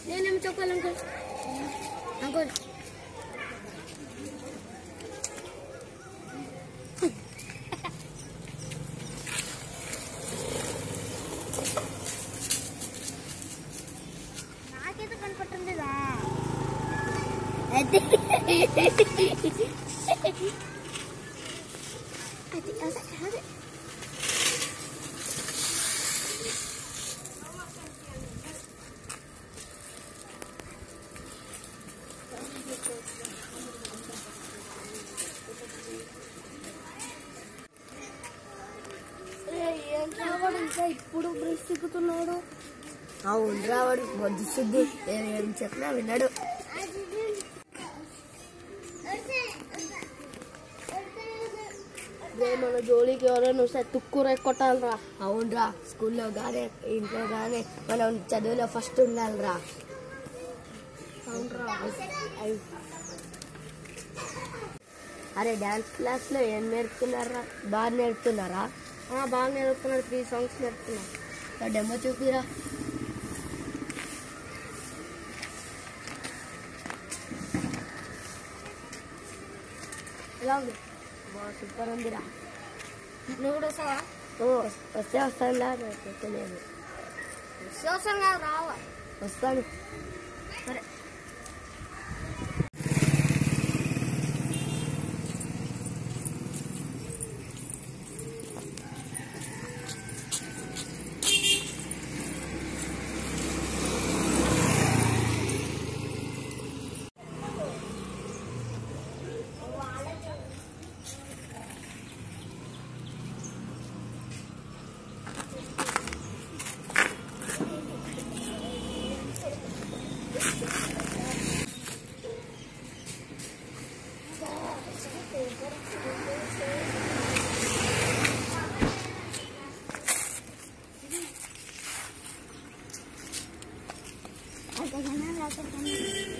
నేనేమి చెప్పాలి uncle uncle నాకైతే కనపడుతుందిగా అయితే ఇంకా ఇప్పుడు బ్రష్ తిప్పుతున్నాడు. అవునరా వాడు బొద్దు సిద్ధు ఏం చెప్పినా విన్నాడు. మన జోలికి ఎవరైనా వస్తే తుక్కుర కొట్టాలరా. అవునరా స్కూల్లో కానీ ఇంట్లో కానీ మనం చదువులో ఫస్ట్ ఉండాలిరా. అవునరా. అరే డాన్స్ క్లాస్లో ఏం నేర్పుతున్నారా? బాగా నేర్పుతున్నారా? బాగా నేర్పుతున్నారు. 3 songs నేర్పుతున్నారు. డెమో చూపిరా. ఎలా ఉంది? సూపర్ ఉందిరా. నువ్వు కూడా వస్తావా? వస్తే వస్తానులా. నేను వస్తాను కాదు రావా? వస్తాను. సరే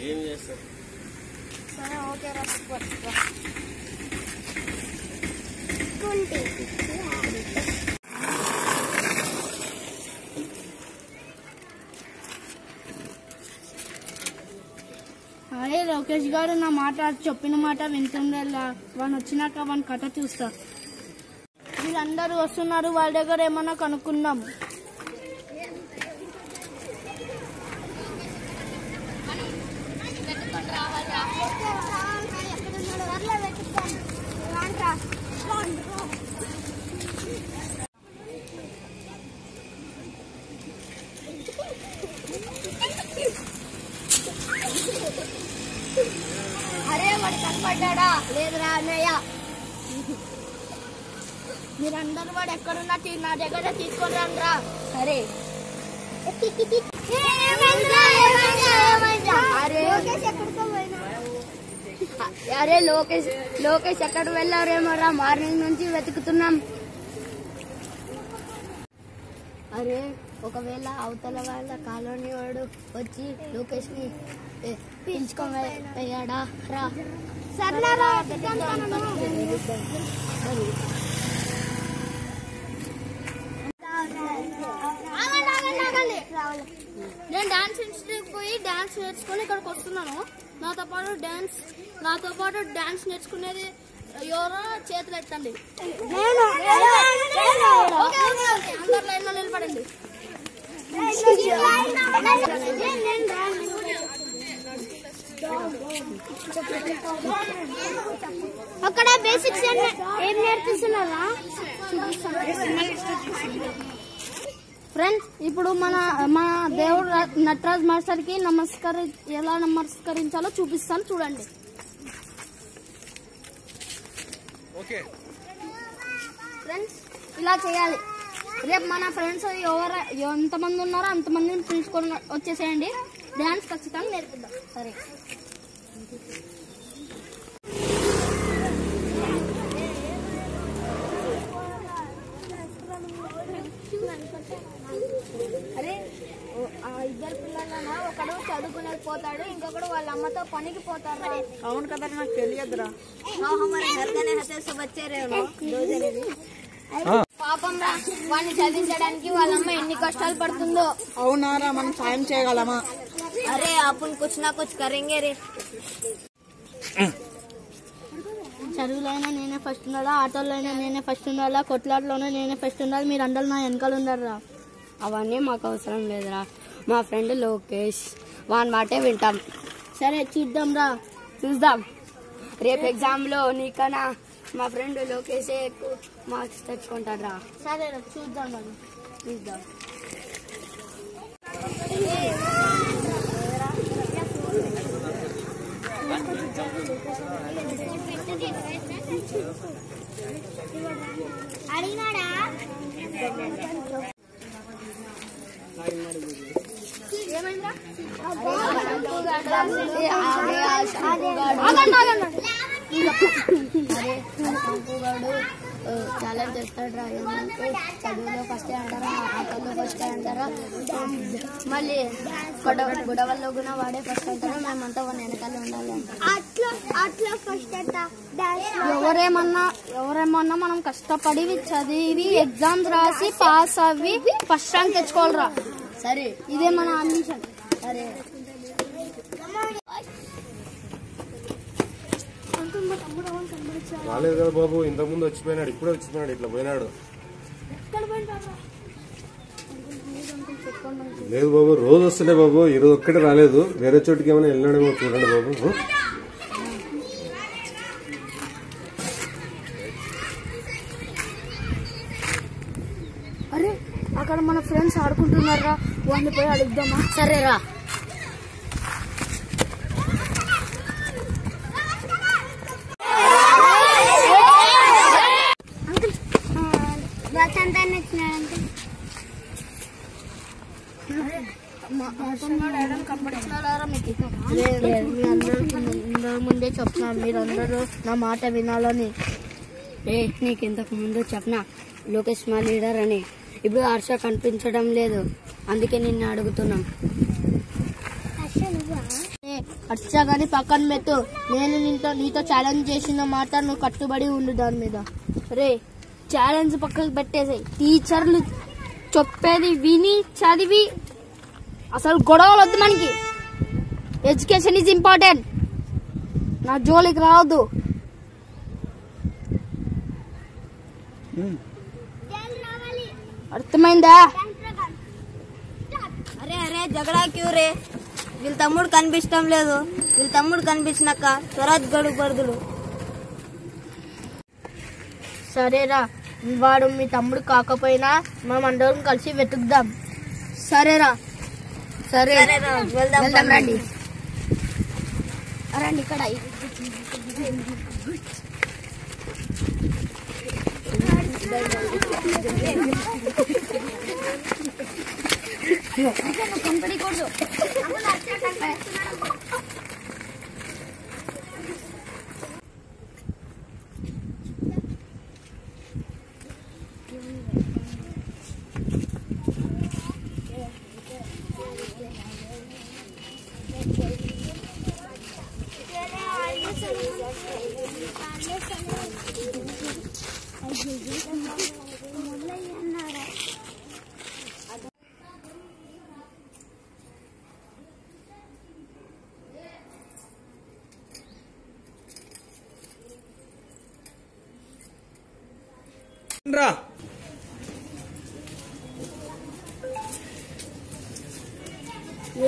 ఏం చేస్తారు? సరే ఓకే రా. అరే లోకేష్ గారు నా మాట చెప్పిన మాట వింటుండేలా. వాడు వచ్చినాక వాని కథ చూస్తా. వీళ్ళందరూ వస్తున్నారు. వాళ్ళ దగ్గర ఏమన్నా కనుక్కుందాం. అరే వాడు కనపడ్డా? లేదురా అన్నయ్య. మీరందరూ వాడు ఎక్కడున్నా నా దగ్గర తీసుకొని రండిరా. సరే. అరే లోకేష్ ఎక్కడ వెళ్ళారేమోరా? మార్నింగ్ నుంచి వెతుకుతున్నాం. అరే ఒకవేళ అవతల వాళ్ళ కాలనీ వాడు వచ్చి లోకేష్ ని పిలుచుకొని పోయాడా? రా. నేను డాన్స్ ఇన్స్టిట్యూట్ పోయి డాన్స్ నేర్చుకుని ఇక్కడికి వస్తున్నాను. నాతో పాటు డాన్స్ నేర్చుకునేది ఎవరో చేతులు ఎత్తండి. అందరు లైన్ లో నిలబడండి. అక్కడ బేసిక్స్ ఏం నేర్పిస్తున్నారా? ఫ్రెండ్స్ ఇప్పుడు మన దేవుడు నటరాజ్ మాస్టర్ కి ఎలా నమస్కరించాలో చూపిస్తాను చూడండి. ఫ్రెండ్స్ ఇలా చేయాలి. రేపు మన ఫ్రెండ్స్ ఎంతమంది ఉన్నారో అంతమందిని పిలుచుకొని వచ్చేసేయండి. డాన్స్ ఖచ్చితంగా నేర్పిద్దాం. సరే. అరే ఇద్దరు పిల్లలనా ఒకడు చదువుకునేది పోతాడు, ఇంకొకడు వాళ్ళ అమ్మతో పనికి పోతాడు. అవును కదా, నాకు తెలియదురా. పాపం రా, వాడిని చదివించడానికి వాళ్ళమ్మ ఎన్ని కష్టాలు పడుతుందో. అవునారా, మనం సాయం చేయగలమా? అరే అప్పుడు కుచ్ నా కుచ్ కరెంగే రే. చదువులైనా నేనే ఫస్ట్ ఉండాలా, ఆటోలో అయినా నేనే ఫస్ట్ ఉండాలా, కొట్లాటలోనే నేనే ఫస్ట్ ఉండాలి. మీరు అందరూ నా వెనకాల ఉండారా? అవన్నీ మాకు అవసరం లేదురా. మా ఫ్రెండ్ లోకేష్, వాని మాటే వింటాం. సరే చూద్దాం రా. చూద్దాం. రేపు ఎగ్జామ్లో నీకన్నా మా ఫ్రెండ్ లోకేషే ఎక్కువ మార్క్స్ తెచ్చుకుంటాడు రా. సరే రా, చూద్దాం మరి. చూద్దాం. ఛాలెంజ్ చేస్తాడు రా. చదువులో ఫస్ట్ అంటారా, ఆటల్లో ఫస్ట్ అంటారా, మళ్ళీ గొడవల్లో కూడా వాడే ఫస్ట్ అంటారా. మేమంతా వాడి వెనకాల ఉండాలి అంట. ఎవరేమన్నా మనం కష్టపడి చదివి ఎగ్జామ్స్ రాసి పాస్ అవి ఫస్ట్ ర్యాంక్ తెచ్చుకోవాలరా. సరే, ఇదే మన అంబిషన్. సరే రాలేదు కదా బాబు, ఇంతకుముందు వచ్చిపోయినాడు, ఇప్పుడే వచ్చిపోయినాడు, ఇట్లా పోయినాడు. లేదు బాబు, రోజు వస్తుండే బాబు, ఈరోజు ఒక్కటే రాలేదు. వేరే చోటుకి ఏమైనా వెళ్ళాడేమో చూడండి బాబు. అరే, అక్కడ మన ఫ్రెండ్స్ ఆడుకుంటున్నారా, వాళ్ళని పోయి అడుగుదామా? సరేరా. ముందే చెప్తున్నాను, మీరందరూ నా మాట వినాలని. నీకు ఇంతకు ముందు చెప్పనా లోకేష్ మా లీడర్ అని. ఇప్పుడు హర్ష కనిపించడం లేదు, అందుకే నిన్ను అడుగుతున్నాం. హర్ష గాని పక్కన పెట్టు. నేను నీతో ఛాలెంజ్ చేసిన మాట నువ్వు కట్టుబడి ఉండు దాని మీద. రే, ఛాలెంజ్ పక్కకు పెట్టేసాయి. టీచర్లు చెప్పేది విని చదివి అసలు గొడవలు వద్దు మనకి. Education is important. నా జోలికి రావద్దు. అర్థమైందా? అరే అరే జగడా క్యూ రే. వీళ్ళ తమ్ముడు కనిపించడం లేదు. వీళ్ళ తమ్ముడు కనిపించినాక స్వరాజ్ గడు బరుదులు. సరేరా, వాడు మీ తమ్ముడు కాకపోయినా మనం అందరం కలిసి వెతుకుదాం. సరేరా. సరే వెళ్దాం రండి. రండి ఇక్కడ. కనపడకూడదు. రా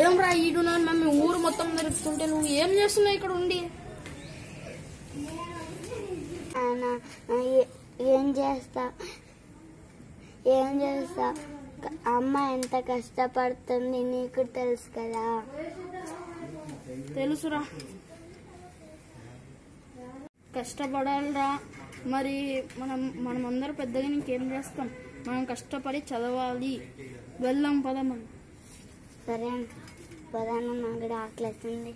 ఏం రా ఈడు మమ్మీ ఊరు మొత్తం తిరుగుతుంటే నువ్వు ఏం చేస్తున్నావు ఇక్కడ ఉండి? ఏం చేస్తా అమ్మ ఎంత కష్టపడుతుంది నీకు తెలుసు కదా. తెలుసురా, కష్టపడాలిరా. మరి మనమందరూ పెద్దగా ఇంకేం చేస్తాం? మనం కష్టపడి చదవాలి. వెళ్దాం పదమని. సరే పదాను, నాకు కూడా ఆకలిస్తుంది.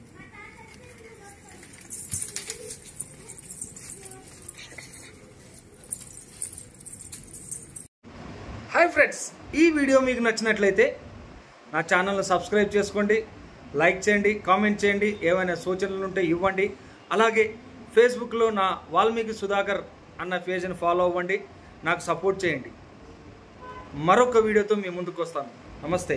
హాయ్ ఫ్రెండ్స్, ఈ వీడియో మీకు నచ్చినట్లయితే నా ఛానల్ని సబ్స్క్రైబ్ చేసుకోండి, లైక్ చేయండి, కామెంట్ చేయండి, ఏమైనా సూచనలు ఉంటే ఇవ్వండి. అలాగే ఫేస్బుక్లో నా వాల్మీకి సుధాకర్ అన్న పేజ్ని ఫాలో అవ్వండి, నాకు సపోర్ట్ చేయండి. మరొక వీడియోతో మీ ముందుకు వస్తాను. నమస్తే.